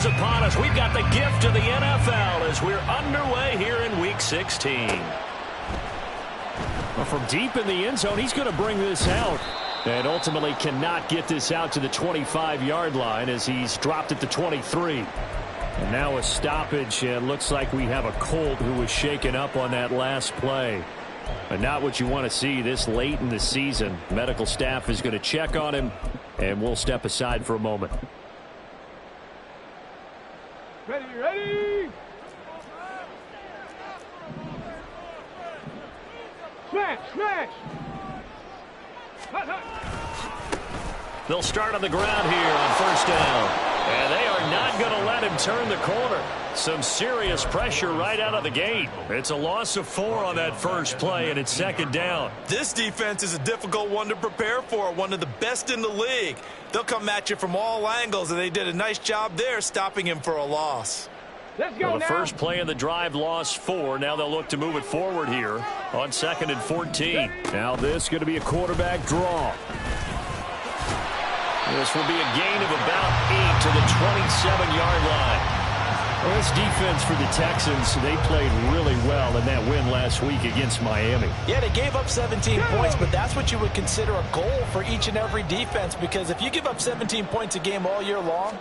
Upon us, we've got the gift of the NFL as we're underway here in Week 16. Well, from deep in the end zone, he's going to bring this out. And ultimately cannot get this out to the 25-yard line as he's dropped it to 23. And now a stoppage, and looks like we have a Colt who was shaken up on that last play. But not what you want to see this late in the season. Medical staff is going to check on him, and we'll step aside for a moment. Ready. Smash. They'll start on the ground here on first down. And they are not going to let him turn the corner. Some serious pressure right out of the gate. It's a loss of 4 on that first play, and it's second down. This defense is a difficult one to prepare for, one of the best in the league. They'll come at you from all angles, and they did a nice job there stopping him for a loss. Let's go. Well, the now. first play of the drive lost 4. Now they'll look to move it forward here on 2nd and 14. Now this is going to be a quarterback draw. This will be a gain of about 8 to the 27-yard line. Well, this defense for the Texans, they played really well in that win last week against Miami. Yeah, they gave up 17 points, but that's what you would consider a goal for each and every defense, because if you give up 17 points a game all year long,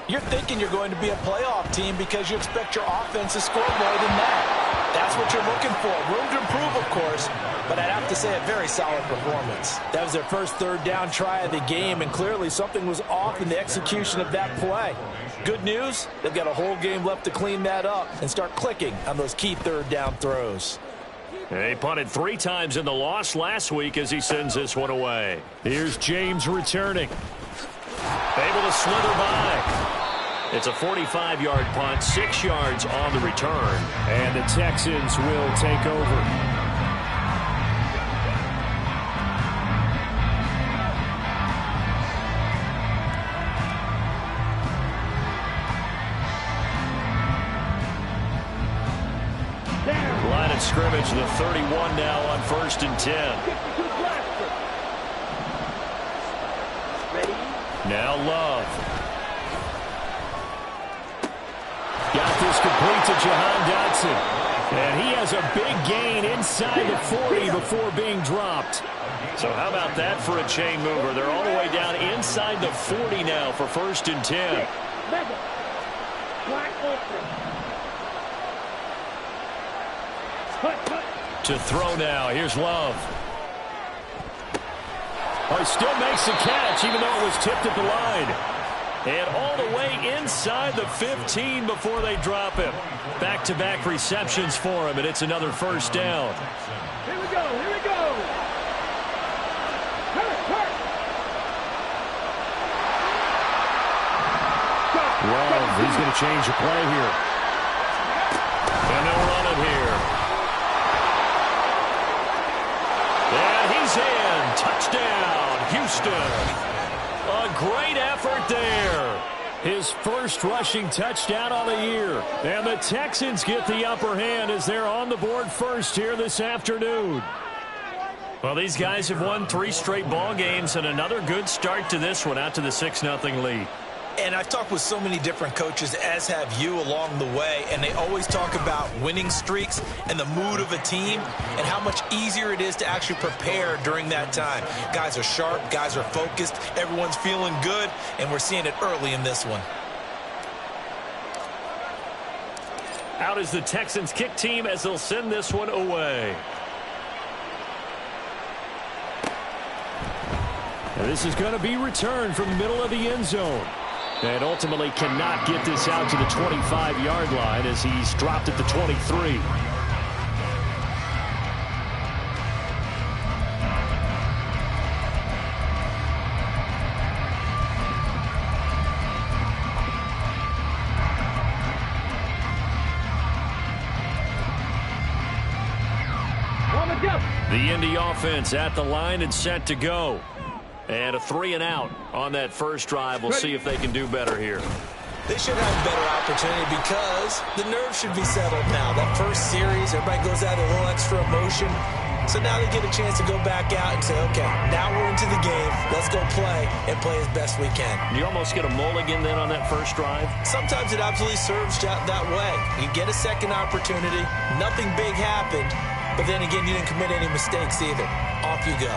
you're thinking you're going to be a playoff team because you expect your offense to score more than that. That's what you're looking for. Room to improve, of course, but I'd have to say a very solid performance. That was their first third down try of the game, and clearly something was off in the execution of that play. Good news, they've got a whole game left to clean that up and start clicking on those key third down throws. They punted 3 times in the loss last week as he sends this one away. Here's James returning. Able to slither by. It's a 45-yard punt, 6 yards on the return. And the Texans will take over. Line of scrimmage, the 31 now on 1st and 10. Now Love. Got this complete to Jahan Dotson. And he has a big gain inside the 40 before being dropped. So how about that for a chain mover? They're all the way down inside the 40 now for 1st and 10. To throw now. Here's Love. Oh, he still makes the catch, even though it was tipped at the line. And all the way inside the 15 before they drop him. Back-to-back receptions for him, and it's another first down. Here we go. Love, he's going to change the play here. And they'll run it here. And he's in. Touchdown, Houston. A great effort there. His first rushing touchdown on the year. And the Texans get the upper hand as they're on the board first here this afternoon. Well, these guys have won 3 straight ball games, and another good start to this one out to the 6-0 lead. And I've talked with so many different coaches, as have you, along the way, and they always talk about winning streaks and the mood of a team and how much easier it is to actually prepare during that time. Guys are sharp, guys are focused, everyone's feeling good, and we're seeing it early in this one. Out is the Texans kick team as they'll send this one away. And this is going to be returned from the middle of the end zone. And ultimately cannot get this out to the 25-yard line as he's dropped it to 23. The Indy offense at the line and set to go. And a 3-and-out on that first drive. We'll see if they can do better here. They should have a better opportunity because the nerves should be settled now. That first series, everybody goes out a little extra emotion. So now they get a chance to go back out and say, okay, now we're into the game. Let's go play and play as best we can. You almost get a mulligan then on that first drive? Sometimes it absolutely serves that way. You get a second opportunity. Nothing big happened. But then again, you didn't commit any mistakes either. Off you go.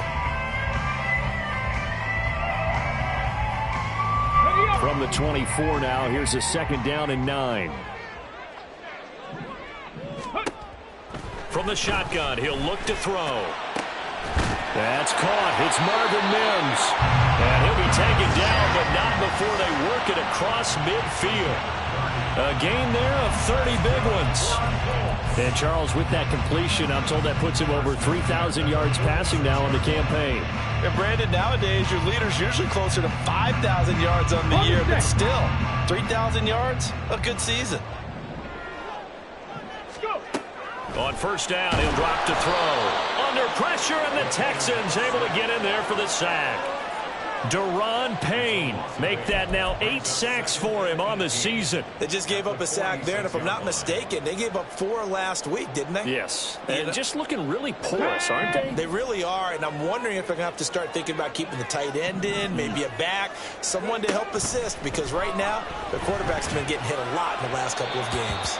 From the 24 now, here's a 2nd down and 9. From the shotgun, he'll look to throw. That's caught. It's Marvin Mims. And he'll be taken down, but not before they work it across midfield. A gain there of 30 big ones. And Charles, with that completion, I'm told that puts him over 3,000 yards passing now on the campaign. And Brandon, nowadays, your leader's usually closer to 5,000 yards on the year, but still, 3,000 yards, a good season. On first down, he'll drop to throw. Under pressure, and the Texans able to get in there for the sack. Daron Payne make that now 8 sacks for him on the season. They just gave up a sack there, and if I'm not mistaken, they gave up 4 last week, didn't they? Yes, and just looking really porous, aren't they? They really are, and I'm wondering if they're going to have to start thinking about keeping the tight end in, maybe a back, someone to help assist, because right now, the quarterback's been getting hit a lot in the last couple of games.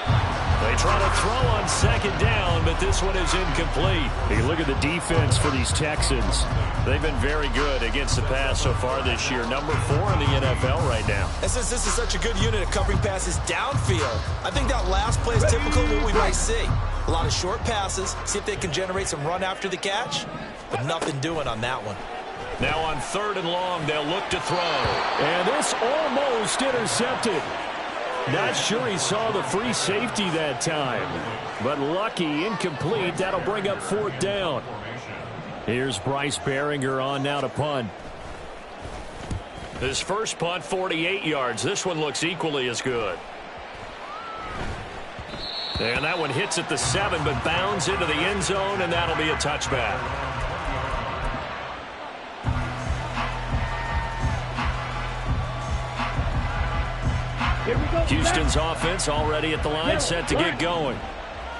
They try to throw on 2nd down, but this one is incomplete. You look at the defense for these Texans. They've been very good against the pass so far this year. Number 4 in the NFL right now. And since this is such a good unit of covering passes downfield, I think that last play is typical of what we might see. A lot of short passes, see if they can generate some run after the catch, but nothing doing on that one. Now on 3rd and long, they'll look to throw. And this almost intercepted. Not sure he saw the free safety that time. But lucky, incomplete. That'll bring up 4th down. Here's Bryce Behringer on now to punt. His first punt, 48 yards. This one looks equally as good. And that one hits at the 7, but bounds into the end zone, and that'll be a touchback. Houston's offense already at the line, set to get going.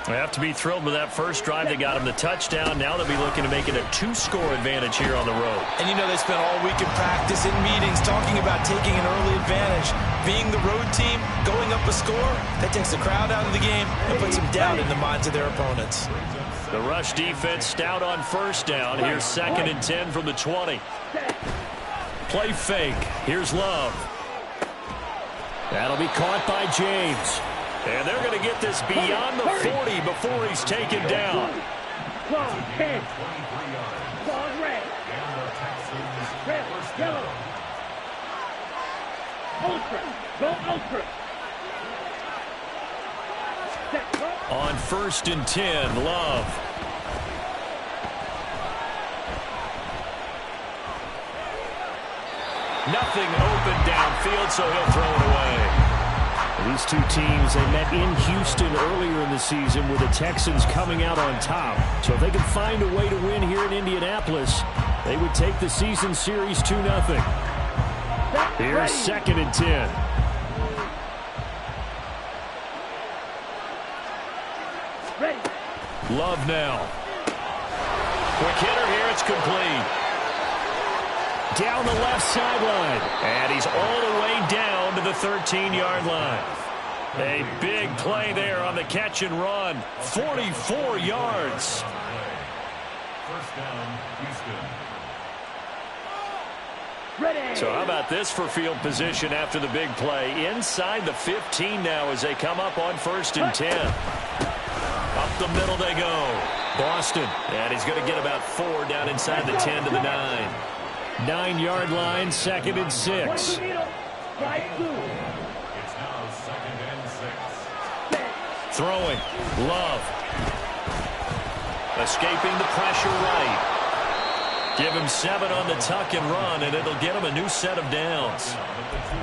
They have to be thrilled with that first drive. They got him the touchdown. Now they'll be looking to make it a 2-score advantage here on the road. And you know they spent all week in practice, in meetings, talking about taking an early advantage. Being the road team, going up a score, that takes the crowd out of the game and puts some doubt in the minds of their opponents. The rush defense stout on first down. Here's 2nd and 10 from the 20. Play fake. Here's Love. That'll be caught by James. And they're going to get this beyond the 40 before he's taken down. Ball 10. Ball red. Red, yellow. Ultra. Go ultra. On 1st and 10, Love. Nothing open downfield, so he'll throw it away. These two teams, they met in Houston earlier in the season with the Texans coming out on top. So if they can find a way to win here in Indianapolis, they would take the season series 2-0. Here's 2nd and 10. Love now. Quick hitter here, it's complete. Down the left sideline. And he's all the way down to the 13-yard line. A big play there on the catch and run. 44 yards. First down, Houston. So how about this for field position after the big play? Inside the 15 now as they come up on 1st and 10. Up the middle they go. Boston. And he's going to get about 4 down inside the 10 to the 9. 9-yard line, 2nd and 6. It's now 2nd and 6. Throwing. Love. Escaping the pressure right. Give him 7 on the tuck and run, and it'll get him a new set of downs.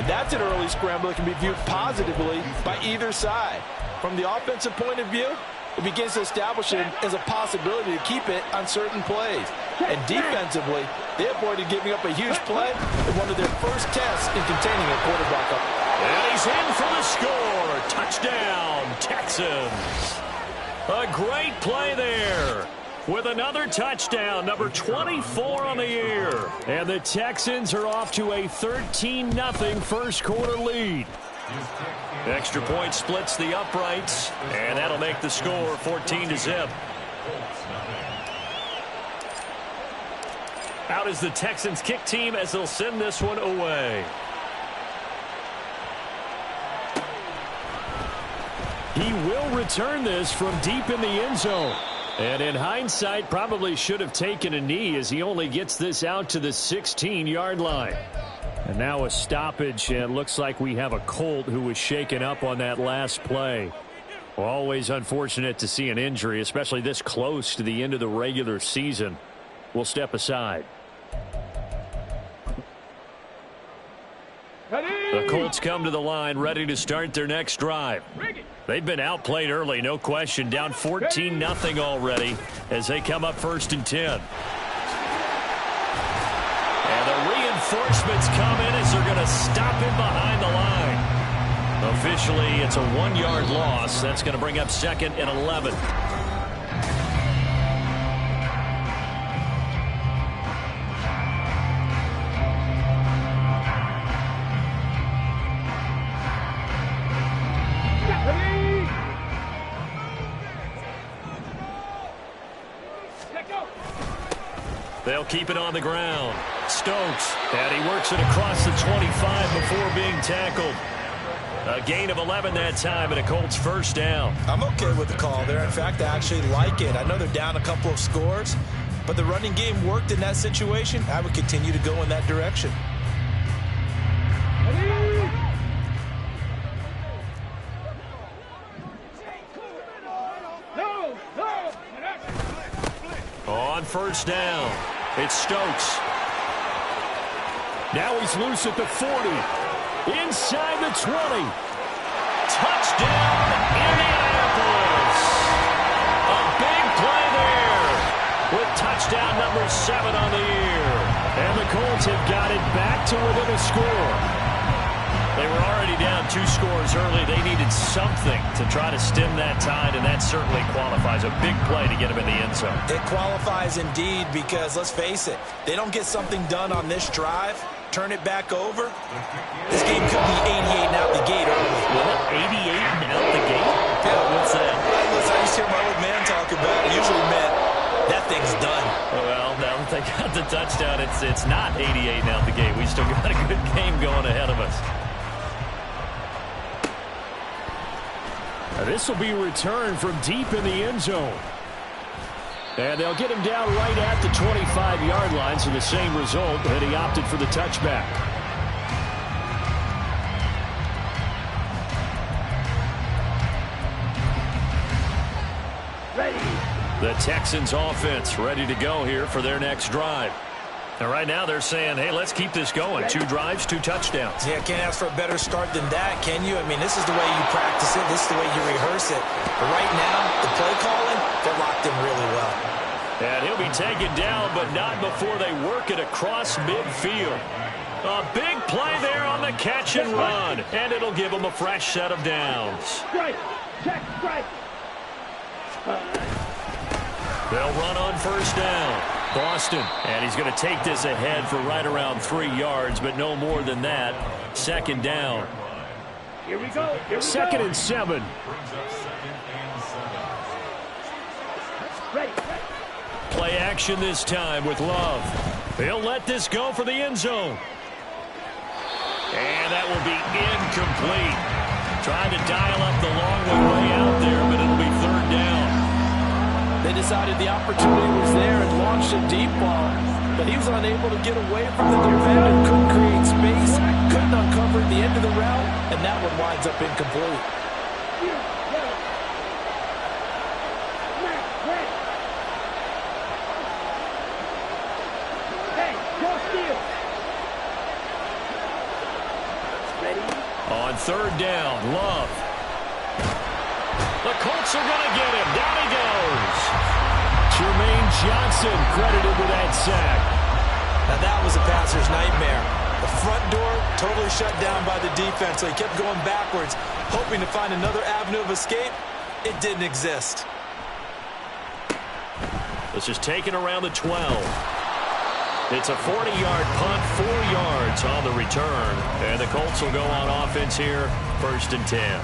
That's an early scramble that can be viewed positively by either side. From the offensive point of view, it begins to establish it as a possibility to keep it on certain plays. And defensively, they avoided giving up a huge play in one of their first tests in containing a quarterback up. And he's in for the score. Touchdown, Texans. A great play there. with another touchdown, number 24 on the year. And the Texans are off to a 13-0 first quarter lead. Extra point splits the uprights, and that'll make the score 14-0. Out is the Texans kick team as they'll send this one away. He will return this from deep in the end zone. And in hindsight, probably should have taken a knee as he only gets this out to the 16-yard line. And now a stoppage, and looks like we have a Colt who was shaken up on that last play. Always unfortunate to see an injury, especially this close to the end of the regular season. We'll step aside. The Colts come to the line ready to start their next drive. They've been outplayed early, no question. Down 14-0 already as they come up 1st and 10. And the reinforcements come in as they're going to stop him behind the line. Officially, it's a 1-yard loss. That's going to bring up 2nd and 11. They'll keep it on the ground. Stokes, and he works it across the 25 before being tackled. A gain of 11 that time and a Colts first down. I'm okay with the call there. In fact, I actually like it. I know they're down a couple of scores, but the running game worked in that situation. I would continue to go in that direction. On first down, it's Stokes. Now he's loose at the 40. Inside the 20. Touchdown, Indianapolis. A big play there with touchdown number 7 on the year. And the Colts have got it back to within a score. They were already down 2 scores early. They needed something to try to stem that tide, and that certainly qualifies. A big play to get them in the end zone. It qualifies indeed because, let's face it, they don't get something done on this drive, turn it back over, this game could be 88 and out the gate early. What? 88 and out the gate? Yeah. What's that? Listen, I used to hear my old man talk about it. Usually meant that thing's done. Well, now that they got the touchdown, it's not 88 and out the gate. We still got a good game going ahead of us. This will be returned from deep in the end zone. And they'll get him down right at the 25-yard line, so the same result, and he opted for the touchback. Ready. The Texans offense ready to go here for their next drive. And right now they're saying, hey, let's keep this going. 2 drives, 2 touchdowns. Yeah, can't ask for a better start than that, can you? I mean, this is the way you practice it. This is the way you rehearse it. But right now, the play calling, they're locked in really well. And he'll be taken down, but not before they work it across midfield. A big play there on the catch and run. And it'll give them a fresh set of downs. Strike. Check. Strike. They'll run on first down. Boston, and he's going to take this ahead for right around 3 yards, but no more than that. 2nd down. Here we go. 2nd and 7. Ready. Play action this time with Love. He'll let this go for the end zone. And that will be incomplete. Trying to dial up the long way out there, but it'll be 3rd down. They decided the opportunity was there and launched a deep ball, but he was unable to get away from the defender, couldn't create space, couldn't uncover the end of the route, and that one winds up incomplete. On 3rd down, Love. The Colts are going to get him. Down he goes. Jermaine Johnson credited with that sack. Now that was a passer's nightmare. The front door totally shut down by the defense, so he kept going backwards, hoping to find another avenue of escape. It didn't exist. This is taken around the 12. It's a 40-yard punt, 4 yards on the return. And the Colts will go on offense here, 1st and 10.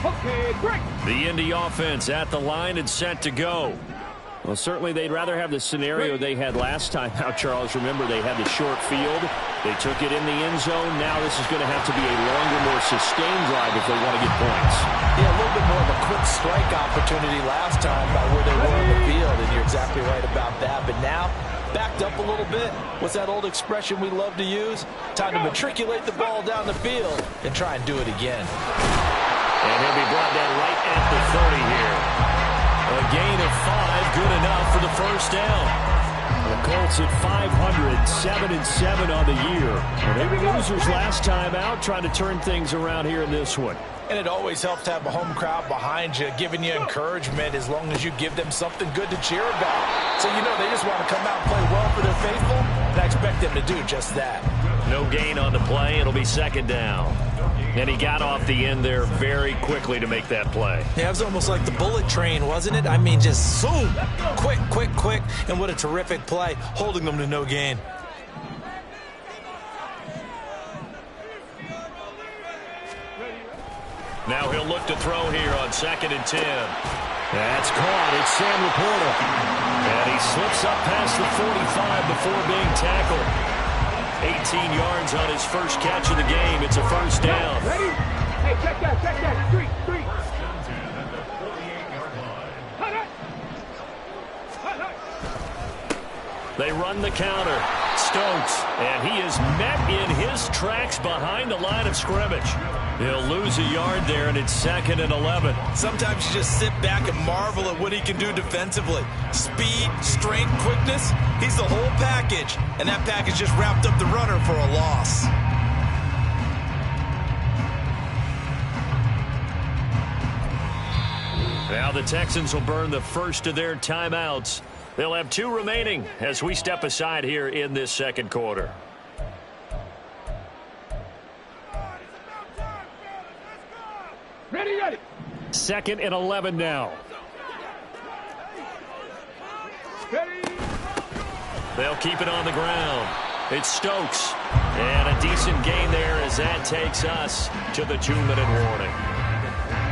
Okay, great. The Indy offense at the line and set to go. Well, certainly they'd rather have the scenario they had last time out, Charles. Remember, they had the short field. They took it in the end zone. Now this is going to have to be a longer, more sustained drive if they want to get points. Yeah, a little bit more of a quick strike opportunity last time by where they were on the field, and you're exactly right about that. But now, backed up a little bit. What's that old expression we love to use? Time to matriculate the ball down the field and try and do it again. And he'll be brought down right at the 30 here. A gain of 5, good enough for the first down. The Colts at 500, 7-7 on the year. Well, they were losers last time out, trying to turn things around here in this one. And it always helps to have a home crowd behind you, giving you encouragement as long as you give them something good to cheer about. So, you know, they just want to come out and play well for their faithful, and I expect them to do just that. No gain on the play. It'll be 2nd down. And he got off the end there very quickly to make that play. Yeah, it was almost like the bullet train, wasn't it? I mean, just zoom, quick, quick, quick, and what a terrific play, holding them to no gain. Now he'll look to throw here on 2nd and 10. That's caught. It's Sam Laporta. And he slips up past the 45 before being tackled. 18 yards on his first catch of the game. It's a 1st down. Ready? Hey, check that. 3. They run the counter. Stokes, and he is met in his tracks behind the line of scrimmage. He'll lose a yard there, and it's 2nd and 11. Sometimes you just sit back and marvel at what he can do defensively. Speed, strength, quickness, he's the whole package. And that package just wrapped up the runner for a loss. Now the Texans will burn the first of their timeouts. They'll have 2 remaining as we step aside here in this 2nd quarter. Ready. 2nd and 11 now. Ready. They'll keep it on the ground. It's Stokes. And a decent gain there as that takes us to the 2-minute warning.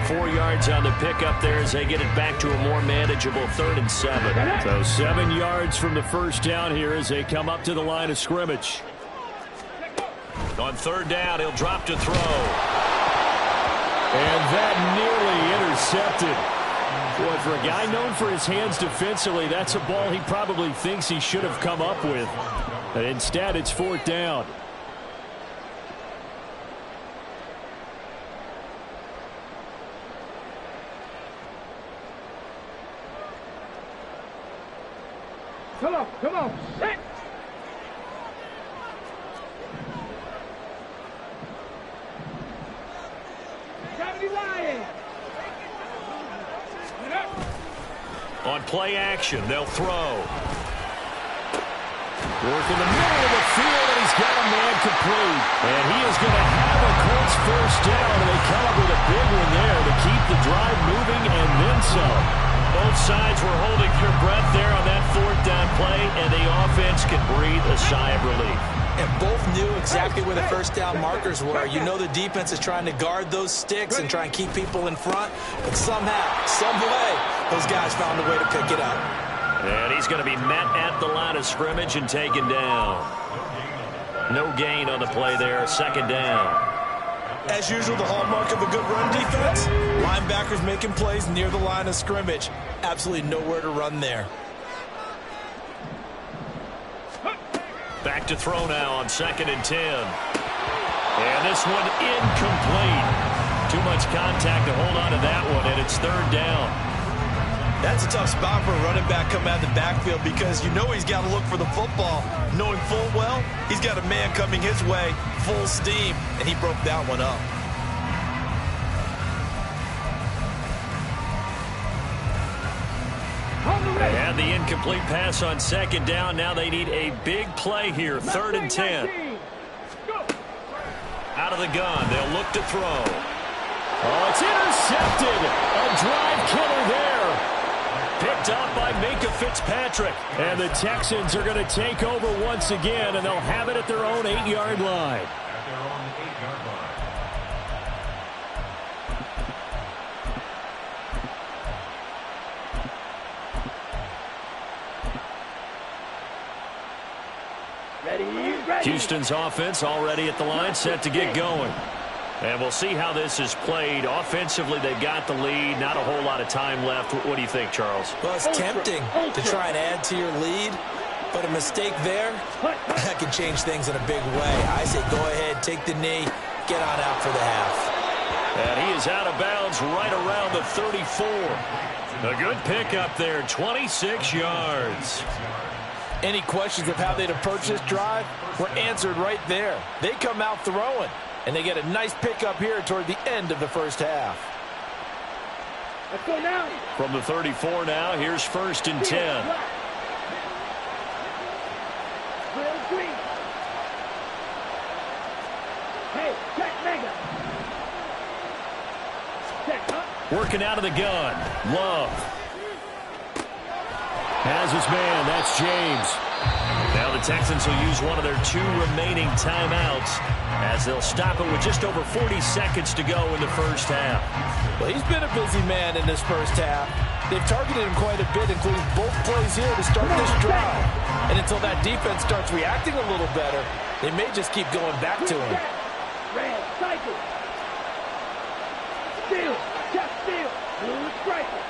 4 yards on the pickup there as they get it back to a more manageable 3rd and 7. So 7 yards from the first down here as they come up to the line of scrimmage. On 3rd down, he'll drop to throw. And that nearly intercepted. Boy, for a guy known for his hands defensively, that's a ball he probably thinks he should have come up with. But instead, it's 4th down. Come on. Set. On play action, they'll throw. Work in the middle of the field, and he's got a man complete. And he is going to have a Colts first down, and they come up with a big one there to keep the drive moving and then some. Both sides were holding their breath there on that 4th down play, and the offense can breathe a sigh of relief. And both knew exactly where the first down markers were. You know the defense is trying to guard those sticks and try and keep people in front. But somehow, some way, those guys found a way to pick it up. And he's going to be met at the line of scrimmage and taken down. No gain on the play there, 2nd down. As usual, the hallmark of a good run defense, linebackers making plays near the line of scrimmage. Absolutely nowhere to run there. Back to throw now on 2nd and 10. And this one incomplete. Too much contact to hold on to that one, and it's 3rd down. That's a tough spot for a running back coming out of the backfield because you know he's got to look for the football. Knowing full well, he's got a man coming his way, full steam, and he broke that one up. They had the incomplete pass on 2nd down. Now they need a big play here, 3rd and 10. Out of the gun, they'll look to throw. Oh, it's intercepted. A drive killer there. Picked up by Minka Fitzpatrick. And the Texans are going to take over once again, and they'll have it at their own 8-yard line. Houston's offense already at the line, set to get going. And we'll see how this is played. Offensively, they've got the lead. Not a whole lot of time left. What do you think, Charles? Well, it's tempting to try and add to your lead, but a mistake there, that can change things in a big way. I say go ahead, take the knee, get on out for the half. And he is out of bounds right around the 34. A good pickup there, 26 yards. Any questions of how they'd approach this drive were answered right there. They come out throwing, and they get a nice pickup here toward the end of the first half. Let's go now. From the 34 now, here's 1st and 10. Hey, check mega. Check up. Working out of the gun. Love. Has his man. That's James. Now the Texans will use one of their 2 remaining timeouts as they'll stop it with just over 40 seconds to go in the first half. Well, he's been a busy man in this first half. They've targeted him quite a bit, including both plays here to start this drive. And until that defense starts reacting a little better, they may just keep going back to him. Red, cycle. Steal, just steal. Blue striker.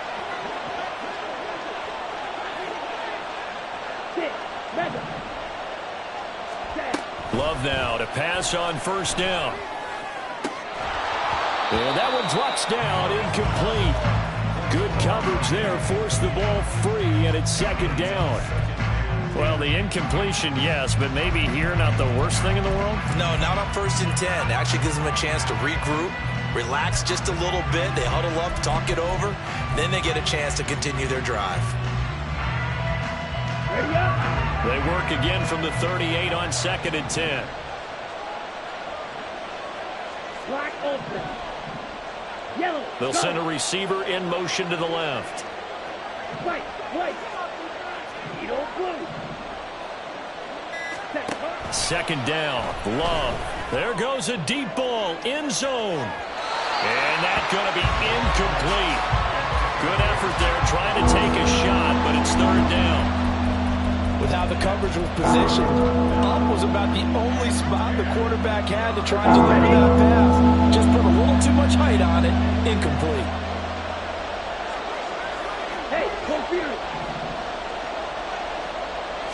Love now to pass on 1st down. And that one drops down, incomplete. Good coverage there, forced the ball free, and it's 2nd down. Well, the incompletion, yes, but maybe here not the worst thing in the world? No, not on 1st and 10. Actually gives them a chance to regroup, relax just a little bit. They huddle up, talk it over. Then they get a chance to continue their drive. They work again from the 38 on 2nd and 10. Black open. Yellow. They'll send a receiver in motion to the left. White. Yellow blue. 2nd down. Love. There goes a deep ball. End zone. And that's going to be incomplete. Good effort there trying to take a shot, but it's 3rd down. With how the coverage was positioned, up was about the only spot the quarterback had to try and deliver that pass. Just put a little too much height on it. Incomplete. Hey, computer.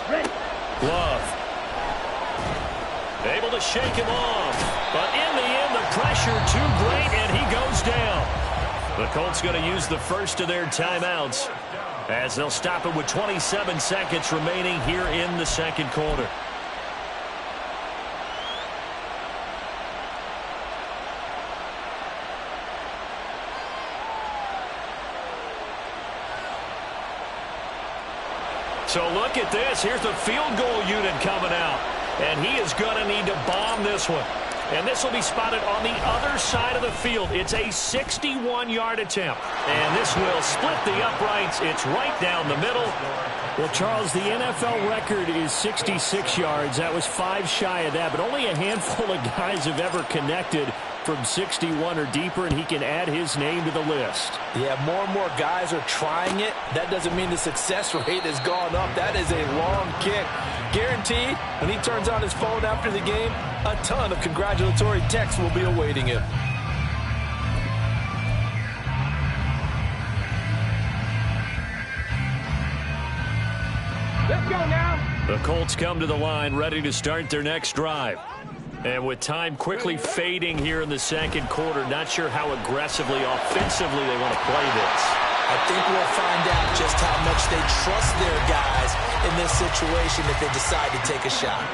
Ready. Love. Able to shake him off. But in the end, the pressure too great, and he goes down. The Colts going to use the first of their timeouts as they'll stop it with 27 seconds remaining here in the 2nd quarter. So look at this. Here's the field goal unit coming out. And he is going to need to bomb this one. And this will be spotted on the other side of the field. It's a 61-yard attempt. And this will split the uprights. It's right down the middle. Well, Charles, the NFL record is 66 yards. That was 5 shy of that, but only a handful of guys have ever connected from 61 or deeper, and he can add his name to the list. Yeah, more and more guys are trying it. That doesn't mean the success rate has gone up. That is a long kick. Guaranteed, when he turns on his phone after the game, a ton of congratulatory texts will be awaiting him. Let's go now. The Colts come to the line ready to start their next drive. And with time quickly fading here in the 2nd quarter, not sure how aggressively, offensively they want to play this. I think we'll find out just how much they trust their guys in this situation if they decide to take a shot.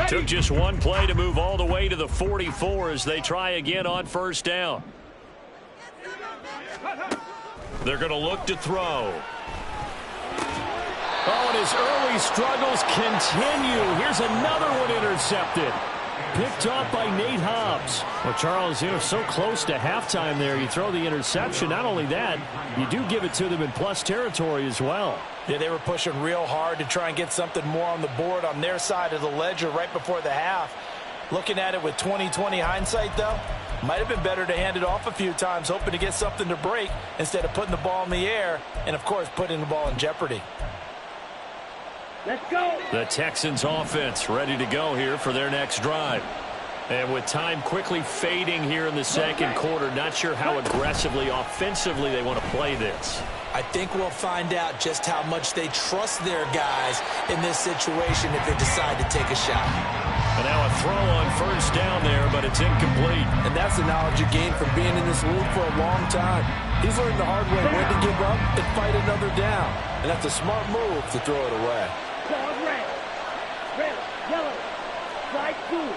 Took just one play to move all the way to the 44 as they try again on first down. They're going to look to throw. Oh, and his early struggles continue. Here's another one intercepted. Picked off by Nate Hobbs. Well, Charles, so close to halftime there. You throw the interception. Not only that, you do give it to them in plus territory as well. Yeah, they were pushing real hard to try and get something more on the board on their side of the ledger right before the half. Looking at it with 20/20 hindsight, though, might have been better to hand it off a few times, hoping to get something to break instead of putting the ball in the air and, of course, putting the ball in jeopardy. Let's go. The Texans offense ready to go here for their next drive. And with time quickly fading here in the second quarter, not sure how aggressively, offensively they want to play this. I think we'll find out just how much they trust their guys in this situation if they decide to take a shot. And now a throw on first down there, but it's incomplete. And that's the knowledge you gain from being in this league for a long time. He's learned the hard way when to give up and fight another down. And that's a smart move to throw it away. Dog red. Red, yellow. Slide two.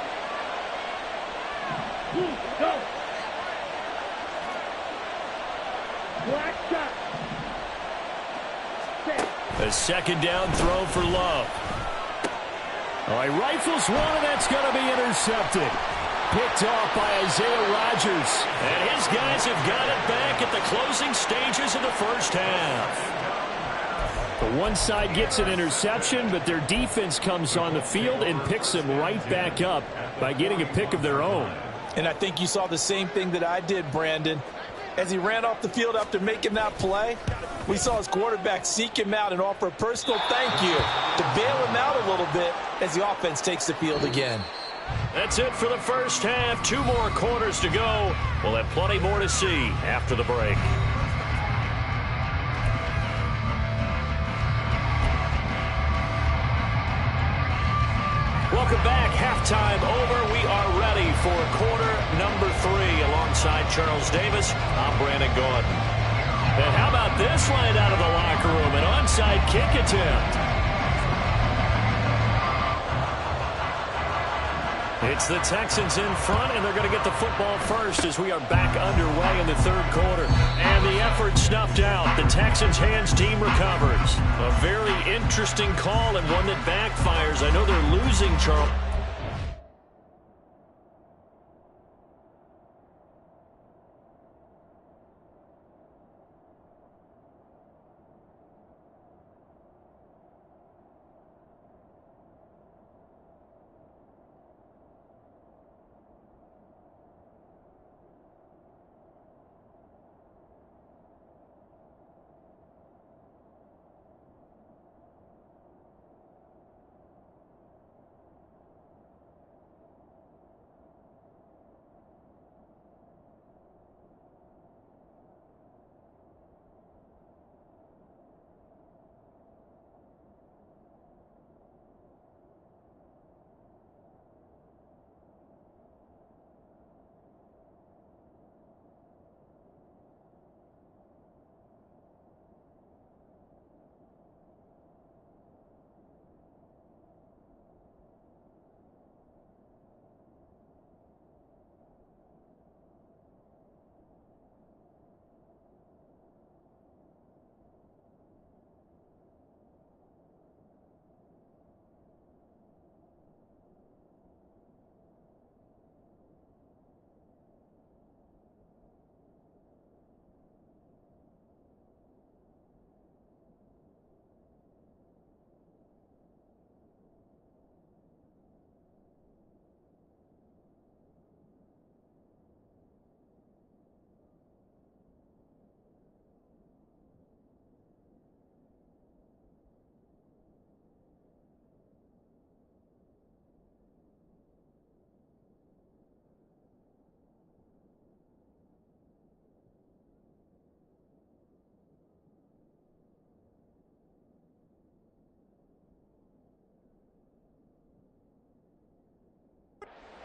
Blue, go. Black shot. A second down throw for Love. All right, rifles one, and that's going to be intercepted. Picked off by Isaiah Rodgers. And his guys have got it back at the closing stages of the first half. The one side gets an interception, but their defense comes on the field and picks them right back up by getting a pick of their own. And I think you saw the same thing that I did, Brandon. As he ran off the field after making that play, we saw his quarterback seek him out and offer a personal thank you to bail him out a little bit as the offense takes the field again. That's it for the first half. 2 more quarters to go. We'll have plenty more to see after the break. Welcome back. Halftime over. We are ready for quarter number 3. Alongside Charles Davis, I'm Brandon Gordon. And how about this line out of the locker room? An onside kick attempt. It's the Texans in front, and they're going to get the football first as we are back underway in the third quarter. And the effort snuffed out. The Texans hands team recovers. A very interesting call and one that backfires. I know they're losing, Charles.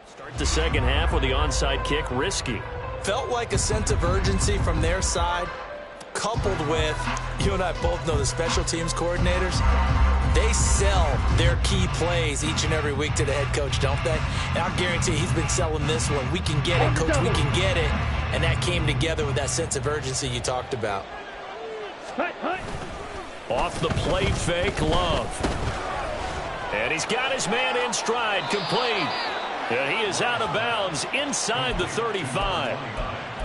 Start the second half with the onside kick risky. Felt like a sense of urgency from their side, coupled with, you and I both know the special teams coordinators, They sell their key plays each and every week to the head coach, don't they? And I guarantee he's been selling this one. We can get it, coach, we can get it. And that came together with that sense of urgency you talked about. Off the play fake, Love. And he's got his man in stride, complete. And he is out of bounds inside the 35.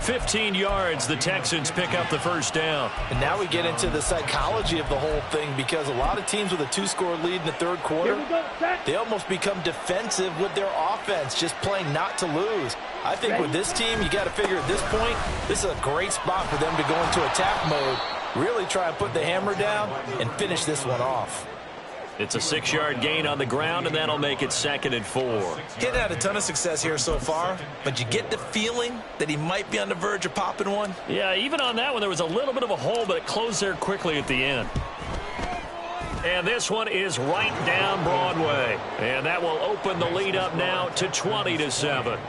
15 yards, the Texans pick up the first down. And now we get into the psychology of the whole thing, because a lot of teams with a 2-score lead in the third quarter, they almost become defensive with their offense, just playing not to lose. I think with this team, you got to figure at this point, this is a great spot for them to go into attack mode, really try and put the hammer down and finish this one off. It's a 6-yard gain on the ground, and that'll make it 2nd and 4. He hasn't had a ton of success here so far, but you get the feeling that he might be on the verge of popping one. Yeah, even on that one, there was a little bit of a hole, but it closed there quickly at the end. And this one is right down Broadway. And that will open the lead up now to 20-7.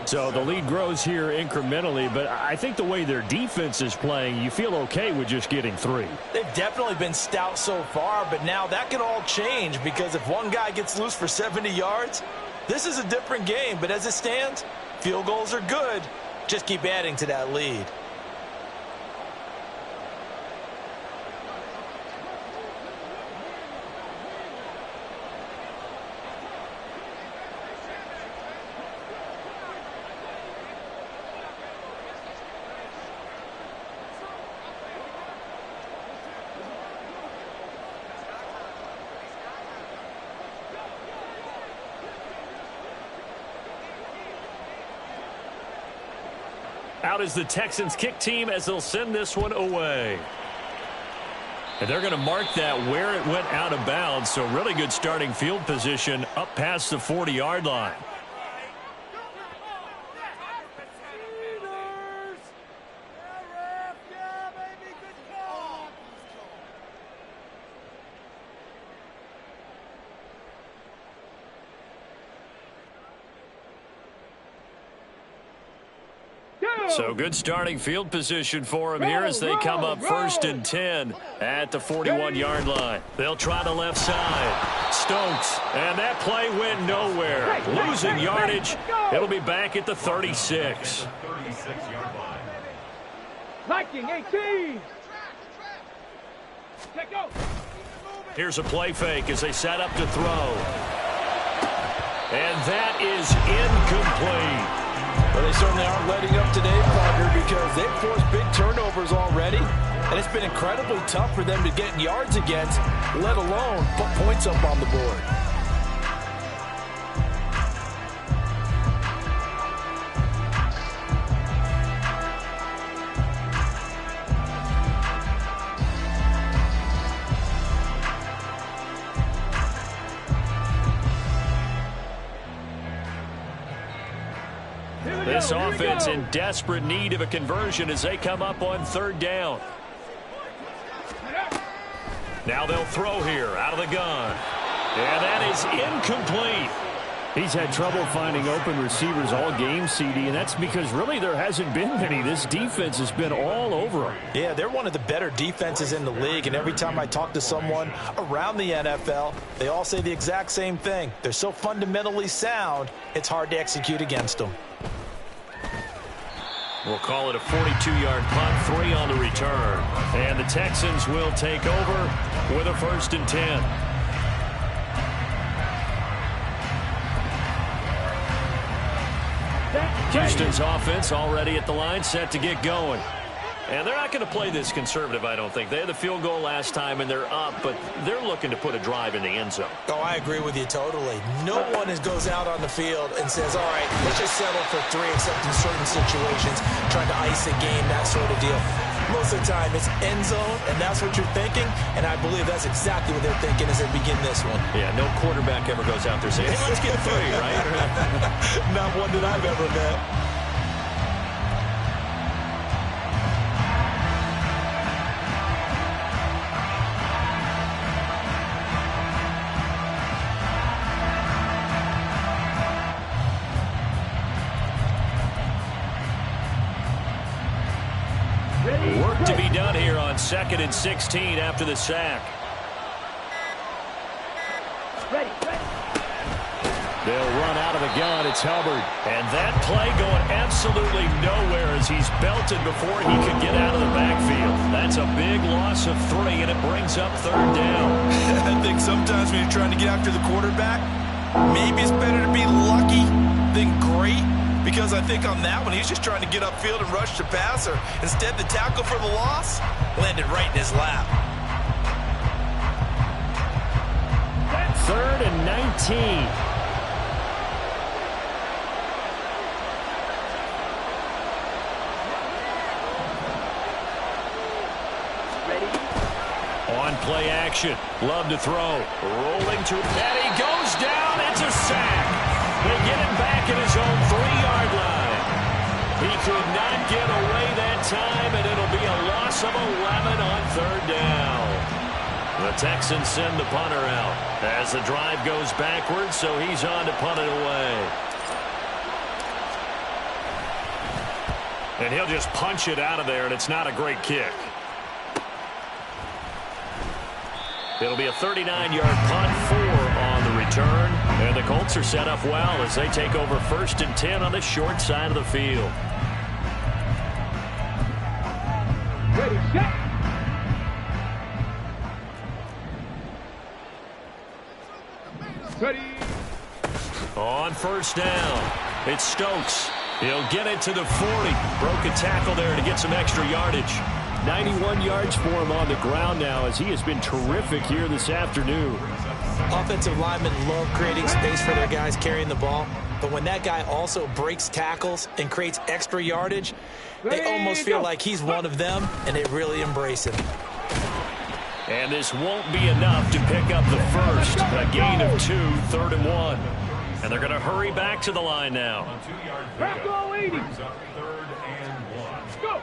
So the lead grows here incrementally, but I think the way their defense is playing, you feel okay with just getting 3. They've definitely been stout so far, but now that can all change, because if one guy gets loose for 70 yards, this is a different game. But as it stands, field goals are good. Just keep adding to that lead. Out is the Texans kick team as they'll send this one away. And they're going to mark that where it went out of bounds. So really good starting field position up past the 40-yard line. So good starting field position for him here as they come up 1st and 10 at the 41-yard line. They'll try the left side. Stokes, and that play went nowhere. Losing yardage. It'll be back at the 36. Viking 18. Here's a play fake as they set up to throw. And that is incomplete. Well, they certainly aren't letting up today, partner, because they've forced big turnovers already, and it's been incredibly tough for them to get yards against, let alone put points up on the board. This offense in desperate need of a conversion as they come up on 3rd down. Now they'll throw here out of the gun. And that is incomplete. He's had trouble finding open receivers all game, CD, and that's because really there hasn't been many. This defense has been all over him. Yeah, they're one of the better defenses in the league, and every time I talk to someone around the NFL, they all say the exact same thing. They're so fundamentally sound, it's hard to execute against them. We'll call it a 42-yard punt, 3 on the return. And the Texans will take over with a 1st and 10. Houston's offense already at the line, set to get going. And they're not going to play this conservative, I don't think. They had the field goal last time, and they're up, but they're looking to put a drive in the end zone. Oh, I agree with you totally. No one goes out on the field and says, all right, let's just settle for 3, except in certain situations, trying to ice a game, that sort of deal. Most of the time, it's end zone, and that's what you're thinking, and I believe that's exactly what they're thinking as they begin this one. Yeah, no quarterback ever goes out there saying, hey, let's get 3, right? Not one that I've ever met. Work to be done here on 2nd and 16 after the sack. They'll run out of the gun. It's Hubbard. And that play going absolutely nowhere as he's belted before he could get out of the backfield. That's a big loss of 3, and it brings up 3rd down. I think sometimes when you're trying to get after the quarterback, maybe it's better to be lucky than great, because I think on that one, he's just trying to get upfield and rush the passer. Instead, the tackle for the loss landed right in his lap. 3rd and 19. On play action. Love to throw. Rolling to, and he goes down. It's a sack. They get him back at his own 3-yard line. He could not get away that time, and it'll be a loss of 11 on 3rd down. The Texans send the punter out as the drive goes backwards, so he's on to punt it away. And he'll just punch it out of there, and it's not a great kick. It'll be a 39-yard punt, 4 on the return. And the Colts are set up well as they take over 1st and 10 on the short side of the field. Ready, set. Ready. On 1st down, it's Stokes. He'll get it to the 40. Broke a tackle there to get some extra yardage. 91 yards for him on the ground now as he has been terrific here this afternoon. Offensive linemen love creating space for their guys carrying the ball, but when that guy also breaks tackles and creates extra yardage, they almost feel like he's one of them, and they really embrace him. And this won't be enough to pick up the first. A gain of 2, 3rd and 1. And they're going to hurry back to the line now. Back goal 80. Go.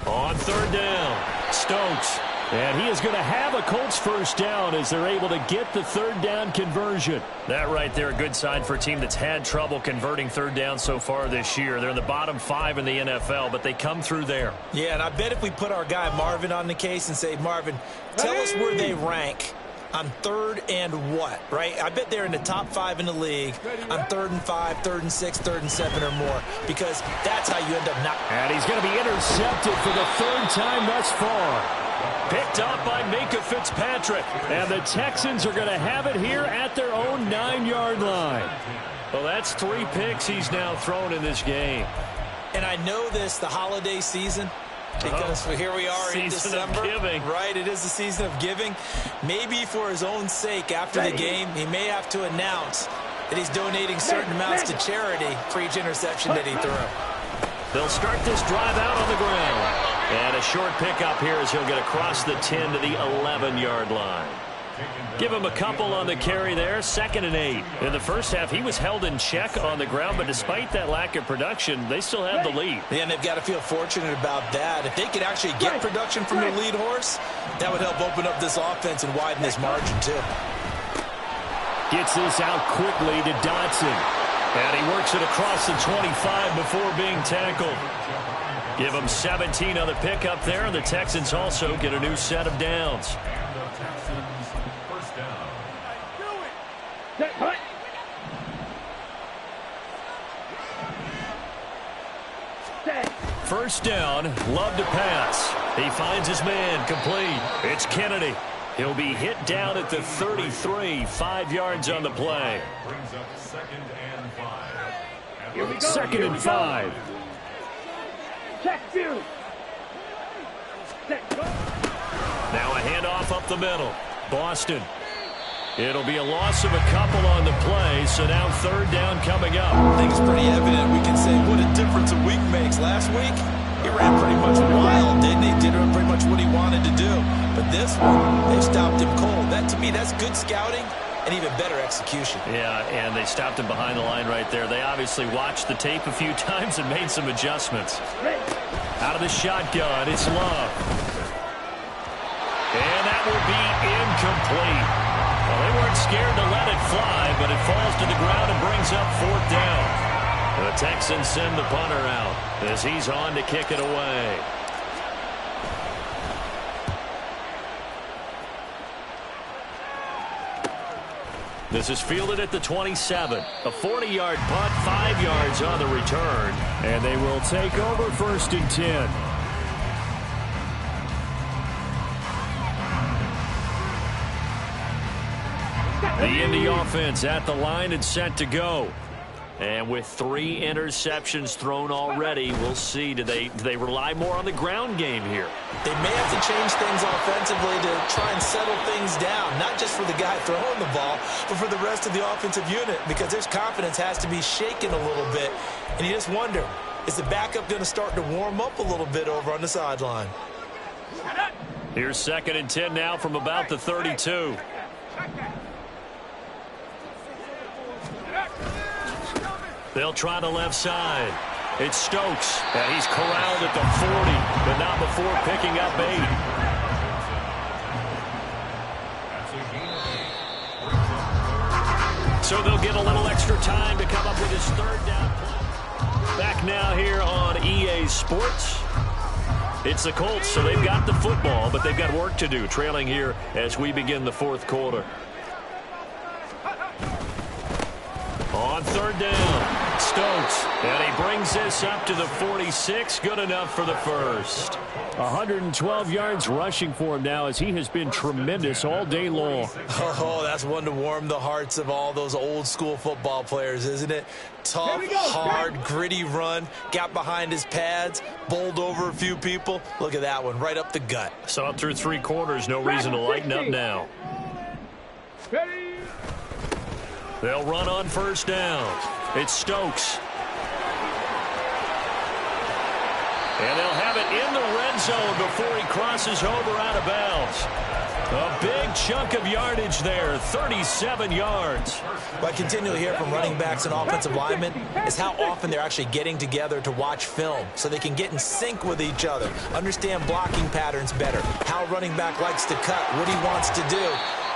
On 3rd down, Stokes. And he is going to have a Colts 1st down as they're able to get the 3rd down conversion. That right there, a good sign for a team that's had trouble converting 3rd down so far this year. They're in the bottom 5 in the NFL, but they come through there. Yeah, and I bet if we put our guy Marvin on the case and say, Marvin, tell us where they rank on 3rd and what, right? I bet they're in the top 5 in the league on 3rd and 5, 3rd and 6, 3rd and 7 or more, because that's how you end up not. And he's going to be intercepted for the 3rd time thus far. Picked up by Minka Fitzpatrick. And the Texans are going to have it here at their own 9-yard line. Well, that's 3 picks he's now thrown in this game. And I know this, the holiday season, because here we are in December. Of giving. Right, it is the season of giving. Maybe for his own sake after the game, he may have to announce that he's donating certain amounts to charity for each interception that he threw. They'll start this drive out on the ground. And a short pickup here as he'll get across the 10 to the 11-yard line. Give him a couple on the carry there, 2nd and 8. In the first half, he was held in check on the ground, but despite that lack of production, they still have the lead. Yeah, and they've got to feel fortunate about that. If they could actually get production from their lead horse, that would help open up this offense and widen this margin, too. Gets this out quickly to Dotson. And he works it across the 25 before being tackled. Give them 17 on the pickup there, and the Texans also get a new set of downs. First down, Love to pass. He finds his man, complete. It's Kennedy. He'll be hit down at the 33, 5 yards on the play. Brings up 2nd and 5. Here we go. 2nd and 5. Check view. Set, go. Now a handoff up the middle. Boston. It'll be a loss of a couple on the play, so now 3rd down coming up. I think it's pretty evident. We can say what a difference a week makes. Last week, he ran pretty much wild, didn't he? Did pretty much what he wanted to do. But this one, they stopped him cold. That, to me, that's good scouting and even better execution. Yeah, and they stopped him behind the line right there. They obviously watched the tape a few times and made some adjustments. Out of the shotgun, it's Love. And that will be incomplete. Well, they weren't scared to let it fly, but it falls to the ground and brings up 4th down. The Texans send the punter out as he's on to kick it away. This is fielded at the 27. A 40-yard punt, 5 yards on the return. And they will take over 1st and 10. The Indy offense at the line and set to go. And with 3 interceptions thrown already, we'll see. Do they rely more on the ground game here? They may have to change things offensively to try and settle things down, not just for the guy throwing the ball, but for the rest of the offensive unit, because their confidence has to be shaken a little bit. And you just wonder, is the backup going to start to warm up a little bit over on the sideline? Here's 2nd and 10 now from about the 32. They'll try the left side. It's Stokes. And he's corralled at the 40, but not before picking up 8. So they'll get a little extra time to come up with his 3rd down play. Back now here on EA Sports. It's the Colts, so they've got the football, but they've got work to do, trailing here as we begin the 4th quarter. On 3rd down, Stokes, and he brings this up to the 46. Good enough for the 1st. 112 yards rushing for him now, as he has been tremendous all day long. Oh, that's one to warm the hearts of all those old-school football players, isn't it? Tough, hard, gritty run, got behind his pads, bowled over a few people. Look at that one, right up the gut. So up through 3 quarters, no reason to lighten up now. They'll run on 1st down. It's Stokes. And they'll have it in the red zone before he crosses over out of bounds. A big chunk of yardage there, 37 yards. What I continually hear from running backs and offensive linemen is how often they're actually getting together to watch film so they can get in sync with each other, understand blocking patterns better, how a running back likes to cut, what he wants to do.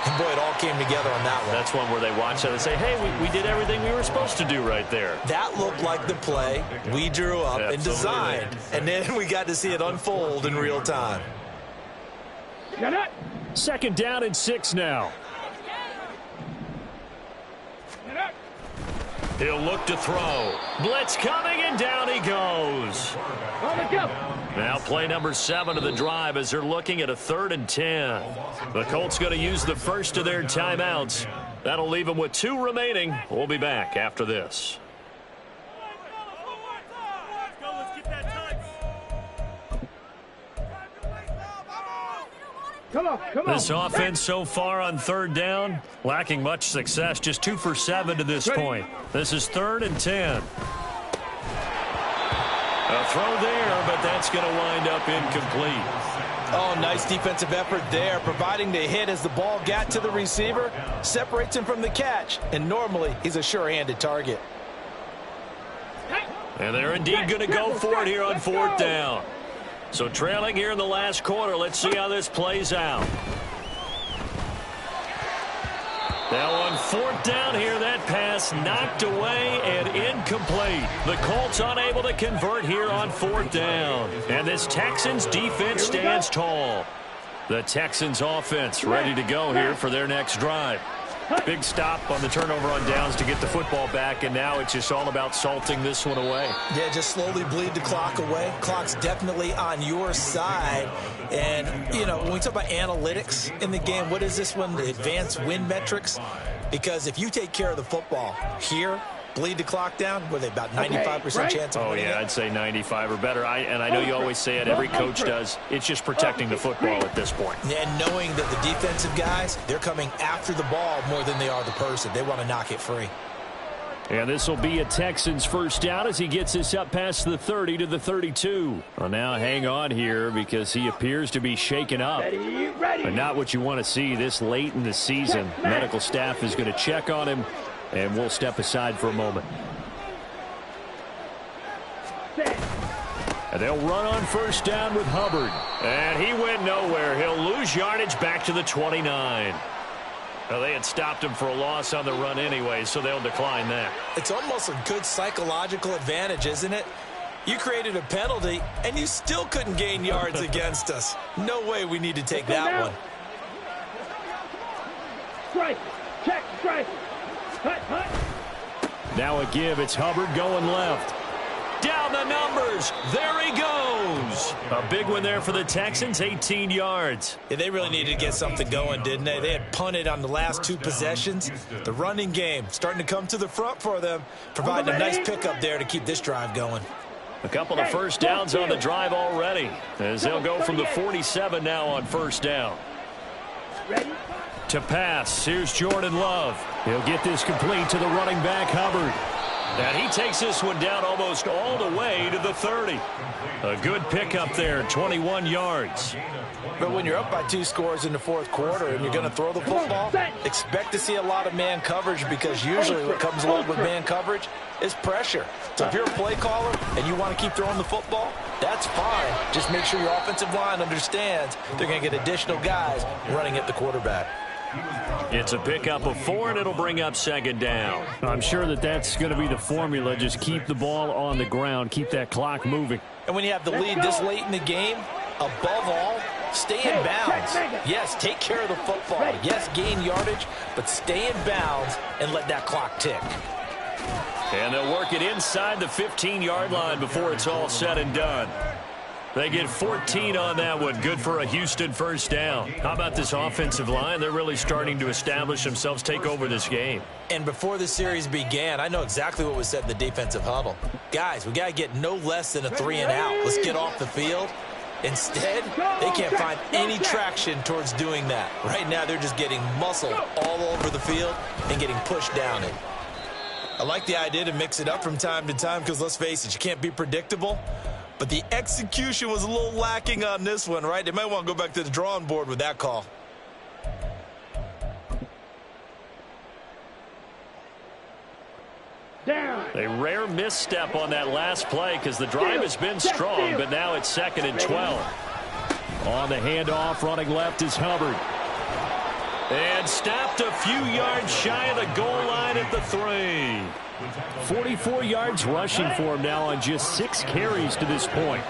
And, boy, it all came together on that one. That's one where they watch it and say, hey, we did everything we were supposed to do right there. That looked like the play we drew up and designed. And then we got to see it unfold in real time. 2nd down and 6 now. He'll look to throw. Blitz coming, and down he goes. Now play number 7 of the drive as they're looking at a 3rd and 10. The Colts going to use the first of their timeouts. That'll leave them with 2 remaining. We'll be back after this. Come on. This offense so far on 3rd down, lacking much success, just 2 for 7 to this point. This is 3rd and 10. A throw there, but that's going to wind up incomplete. Oh, nice defensive effort there, providing the hit as the ball got to the receiver, separates him from the catch, and normally he's a sure-handed target. And they're indeed going to go for it here on 4th down. So trailing here in the last quarter, let's see how this plays out. Now on 4th down here, that pass knocked away and incomplete. The Colts unable to convert here on 4th down. And this Texans defense stands tall. The Texans offense ready to go here for their next drive. Big stop on the turnover on downs to get the football back, and now it's just all about salting this one away. Yeah, just slowly bleed the clock away. Clock's definitely on your side. And, you know, when we talk about analytics in the game, what is this one? The advanced win metrics? Because if you take care of the football here, bleed the clock down, what are they, about 95% chance of winning? Oh, yeah, I'd say 95 or better. And I know you always say it, every coach does. It's just protecting the football at this point. And knowing that the defensive guys, they're coming after the ball more than they are the person. They want to knock it free. And this will be a Texans 1st down as he gets this up past the 30 to the 32. Well, now hang on here because he appears to be shaken up. But not what you want to see this late in the season. Medical staff is going to check on him, and we'll step aside for a moment. And they'll run on 1st down with Hubbard. And he went nowhere. He'll lose yardage back to the 29. Well, they had stopped him for a loss on the run anyway, so they'll decline that. It's almost a good psychological advantage, isn't it? You created a penalty, and you still couldn't gain yards against us. No way we need to take that one. Strike. Check. Strike. Now a give. It's Hubbard going left. Down the numbers. There he goes. A big one there for the Texans, 18 yards. Yeah, they really needed to get something going, didn't they? They had punted on the last 2 possessions. The running game starting to come to the front for them, providing a nice pickup there to keep this drive going. A couple of first downs on the drive already, as they'll go from the 47 now on first down. To pass, here's Jordan Love. He'll get this complete to the running back, Hubbard. And he takes this one down almost all the way to the 30. A good pickup there, 21 yards. But when you're up by 2 scores in the 4th quarter and you're going to throw the football, expect to see a lot of man coverage, because usually what comes along with man coverage is pressure. So if you're a play caller and you want to keep throwing the football, that's fine. Just make sure your offensive line understands they're going to get additional guys running at the quarterback. It's a pickup of 4, and it'll bring up second down. I'm sure that's going to be the formula. Just keep the ball on the ground. Keep that clock moving. And when you have the lead this late in the game, above all, stay in bounds. Yes, take care of the football. Yes, gain yardage, but stay in bounds and let that clock tick. And they'll work it inside the 15-yard line before it's all said and done. They get 14 on that one. Good for a Houston first down. How about this offensive line? They're really starting to establish themselves, take over this game. And before the series began, I know exactly what was said in the defensive huddle. Guys, we got to get no less than a 3 and out. Let's get off the field. Instead, they can't find any traction towards doing that. Right now, they're just getting muscled all over the field and getting pushed down it. I like the idea to mix it up from time to time, because let's face it, you can't be predictable. But the execution was a little lacking on this one, right? They might want to go back to the drawing board with that call. A rare misstep on that last play, because the drive has been strong, but now it's 2nd and 12. On the handoff, running left is Hubbard. And stopped a few yards shy of the goal line at the 3. 44 yards rushing for him now on just 6 carries to this point.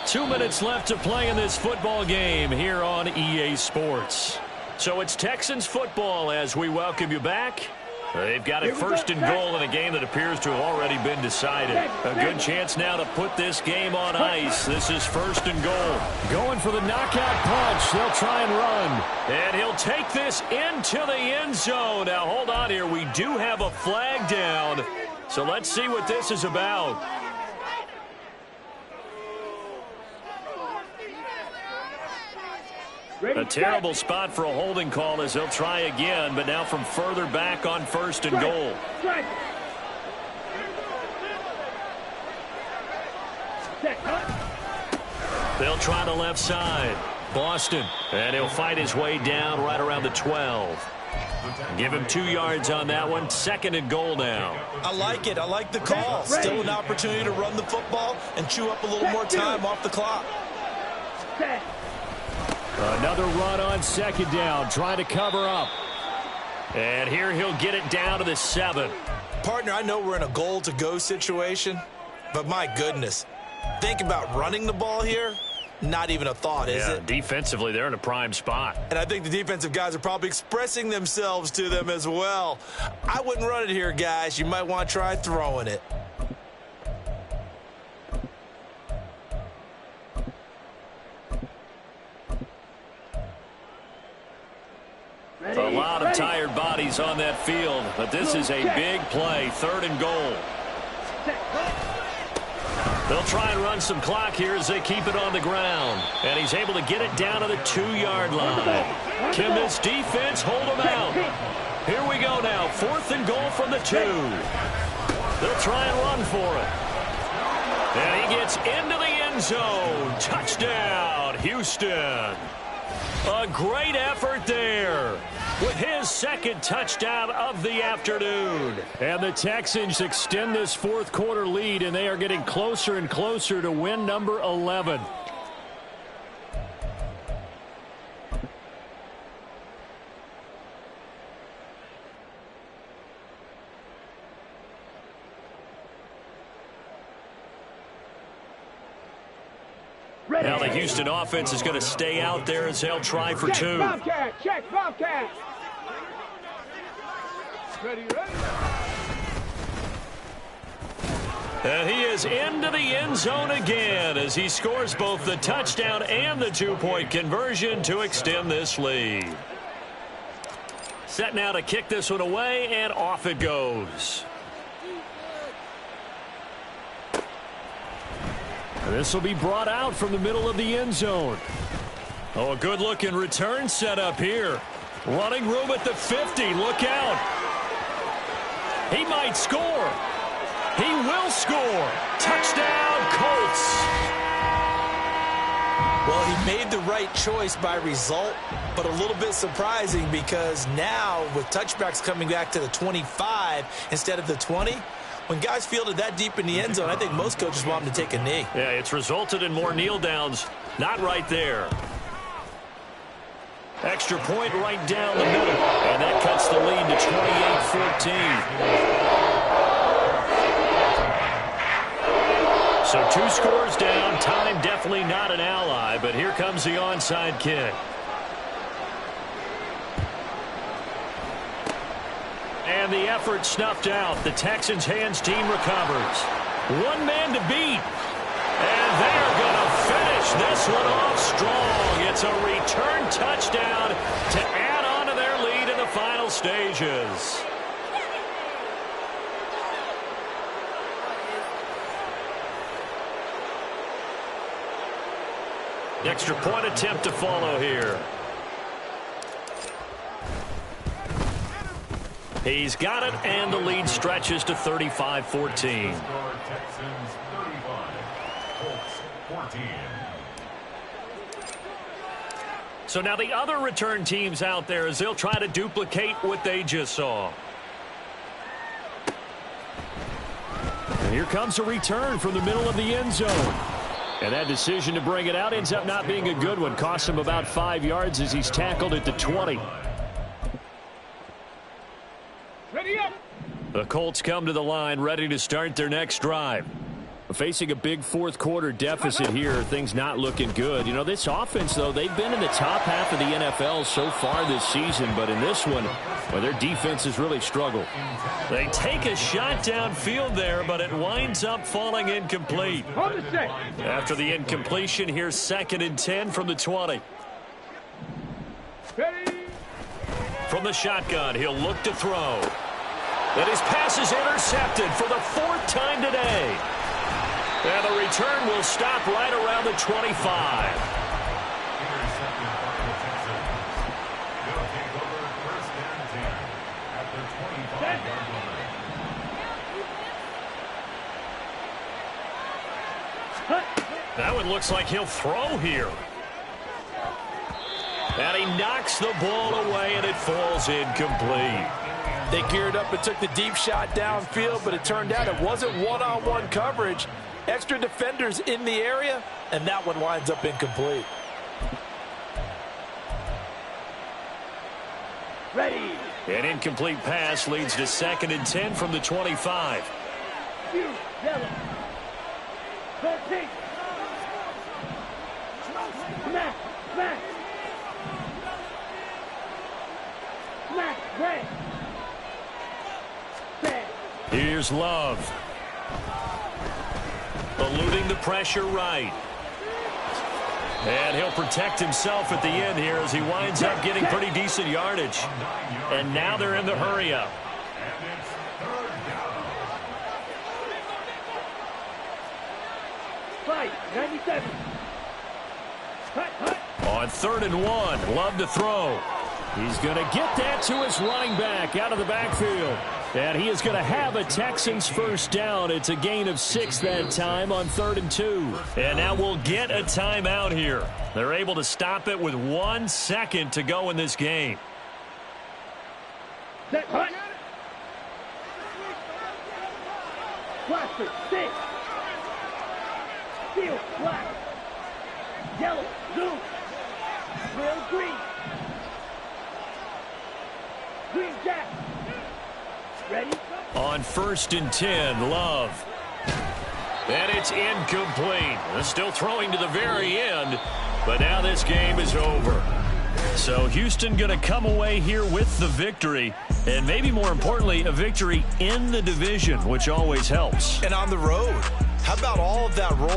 2 minutes left to play in this football game here on EA Sports. So it's Texans football as we welcome you back. They've got it 1st and goal in a game that appears to have already been decided. A good chance now to put this game on ice. This is 1st and goal. Going for the knockout punch. They'll try and run. And he'll take this into the end zone. Now, hold on here. We do have a flag down. So let's see what this is about. A terrible spot for a holding call as they'll try again, but now from further back on 1st and goal. They'll try the left side. Boston, and he'll fight his way down right around the 12. Give him 2 yards on that one. 2nd and goal now. I like it. I like the call. Still an opportunity to run the football and chew up a little more time off the clock. Another run on 2nd down, trying to cover up. And here he'll get it down to the 7. Partner, I know we're in a goal-to-go situation, but my goodness, think about running the ball here. Not even a thought, is it? Defensively, they're in a prime spot. And I think the defensive guys are probably expressing themselves to them as well. I wouldn't run it here, guys. You might want to try throwing it. A lot of tired bodies on that field, but this is a big play. 3rd and goal. They'll try and run some clock here as they keep it on the ground. And he's able to get it down to the 2-yard line. Can this defense hold him out? Here we go now. 4th and goal from the 2. They'll try and run for it. And he gets into the end zone. Touchdown, Houston. A great effort there with his 2nd touchdown of the afternoon. And the Texans extend this 4th quarter lead, and they are getting closer and closer to win number 11. Now the Houston offense is going to stay out there as they'll try for 2. Bobcat, check, Bobcat. Ready, ready. And he is into the end zone again as he scores both the touchdown and the two-point conversion to extend this lead. Set now to kick this one away, and off it goes. And this will be brought out from the middle of the end zone. Oh, a good-looking return set up here. Running room at the 50. Look out. He might score. He will score. Touchdown, Colts. Well, he made the right choice by result, but a little bit surprising because now with touchbacks coming back to the 25 instead of the 20, when guys fielded that deep in the end zone, I think most coaches want them to take a knee. Yeah, it's resulted in more kneel downs. Not right there. Extra point right down the middle, and that cuts the lead to 28-14. So 2 scores down. Time definitely not an ally, but here comes the onside kick. And the effort snuffed out. The Texans' hands team recovers. 1 man to beat. And they're going to finish this one off strong. It's a return touchdown to add on to their lead in the final stages. Extra point attempt to follow here. He's got it, and the lead stretches to 35-14. Texans 35, Colts 14. So now the other return teams out there as they'll try to duplicate what they just saw. And here comes a return from the middle of the end zone. And that decision to bring it out ends up not being a good one. Cost him about 5 yards as he's tackled at the 20. Ready up. The Colts come to the line ready to start their next drive. Facing a big fourth-quarter deficit here, things not looking good. You know, this offense, though, they've been in the top half of the NFL so far this season, but in this one, well, their defense has really struggled. They take a shot downfield there, but it winds up falling incomplete. On the set. After the incompletion, here's 2nd and 10 from the 20. Ready. From the shotgun, he'll look to throw. And his pass is intercepted for the 4th time today. And the return will stop right around the 25. Intercepted by the Texans. They'll take over 1st and 10 at the 25-yard line. That one looks like he'll throw here. And he knocks the ball away, and it falls incomplete. They geared up and took the deep shot downfield, but it turned out it wasn't one-on-one coverage. Extra defenders in the area, and that one winds up incomplete. Ready. An incomplete pass leads to 2nd and 10 from the 25. You, yellow. Go pink. Smack, smack. Smack, red. Red. Here's Love. Eluding the pressure right. And he'll protect himself at the end here as he winds up getting pretty decent yardage. And now they're in the hurry-up. And it's 3rd down. Fight, 97. Hut, hut. On 3rd and 1, Love to throw. He's going to get that to his running back out of the backfield. And he is going to have a Texans first down. It's a gain of 6 that time on 3rd and 2. And now we'll get a timeout here. They're able to stop it with 1 second to go in this game. Set, hut. Blaster, 6. Steel, black. Yellow, blue. Real green. Green jack. Ready? On 1st and 10, Love. And it's incomplete. They're still throwing to the very end, but now this game is over. So Houston going to come away here with the victory, and maybe more importantly, a victory in the division, which always helps. And on the road, how about all of that roll?